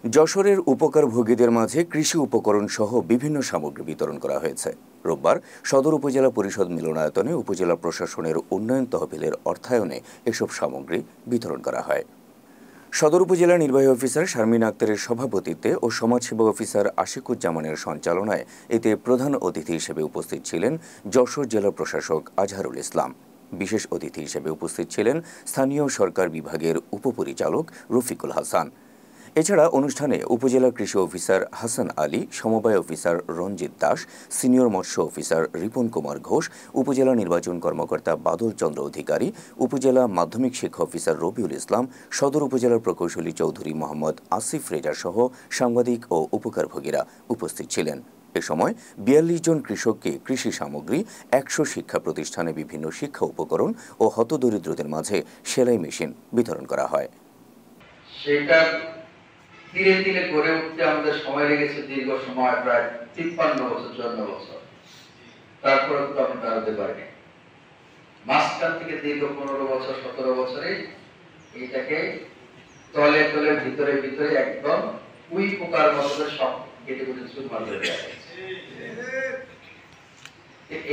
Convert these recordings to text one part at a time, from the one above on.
যশোরের উপকারভোগীদের মাঝে কৃষি উপকরণ সহ বিভিন্ন সামগ্রী বিতরণ করা হয়েছে। রোববার সদর উপজেলা পরিষদ মিলনায়তনে উপজেলা প্রশাসনের উন্নয়ন তহবিলের অর্থায়নে এসব সামগ্রী বিতরণ করা হয়। সদর উপজেলা নির্বাহী অফিসার শারমিন আক্তারের সভাপতিত্বে ও সমাজসেবা অফিসার আশিকুজ্জামানের সঞ্চালনায় এতে প্রধান অতিথি হিসেবে উপস্থিত ছিলেন যশোর জেলা প্রশাসক আজহারুল ইসলাম। বিশেষ অতিথি হিসেবে উপস্থিত ছিলেন স্থানীয় সরকার বিভাগের উপপরিচালক রফিকুল হাসান। এছাড়া অনুষ্ঠানে উপজেলা কৃষি অফিসার হাসান আলী, সমবায় অফিসার রঞ্জিত দাস, সিনিয়র মৎস্য অফিসার রিপন কুমার ঘোষ, উপজেলা নির্বাচন কর্মকর্তা বাদল চন্দ্র অধিকারী, উপজেলা মাধ্যমিক শিক্ষা অফিসার রবিউল ইসলাম, সদর উপজেলার প্রকৌশলী চৌধুরী মোহাম্মদ আসিফ রেজা সহ সাংবাদিক ও উপকারভোগীরা উপস্থিত ছিলেন। এ সময় ৪২ জন কৃষককে কৃষি সামগ্রী, ১০০ শিক্ষা প্রতিষ্ঠানে বিভিন্ন শিক্ষা উপকরণ ও হতদরিদ্রদের মাঝে সেলাই মেশিন বিতরণ করা হয়। ধীরে ধীরে গড়ে উঠতে আমাদের সময় লেগেছে দীর্ঘ সময়, প্রায় ৫৩ বছর ৫৪ বছর। তারপরে তো আমরা দাঁড়াতে পারিনি। মাঝখান থেকে দীর্ঘ ১৫ বছর ১৭ বছরে এইটাকে তলে তলে ভিতরে ভিতরে একদম উই পোকার মতো সব কেটে কুটে চুরমার করে দেওয়া হয়েছে।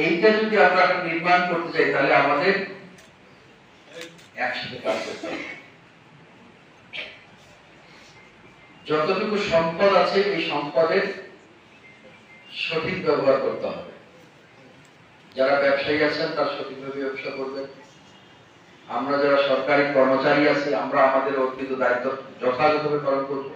এইটা যদি আমরা নির্মাণ করতে চাই তাহলে আমাদের একসাথে কাজ করতে হবে। যতটুকু সম্পদ আছে এই সম্পদের সঠিক ব্যবহার করতে হবে। যারা ব্যবসায়ী আছেন তারা সঠিকভাবে ব্যবসা করবেন। আমরা যারা সরকারি কর্মচারী আছি আমরা আমাদের অর্পিত দায়িত্ব যথাযথভাবে পালন করব।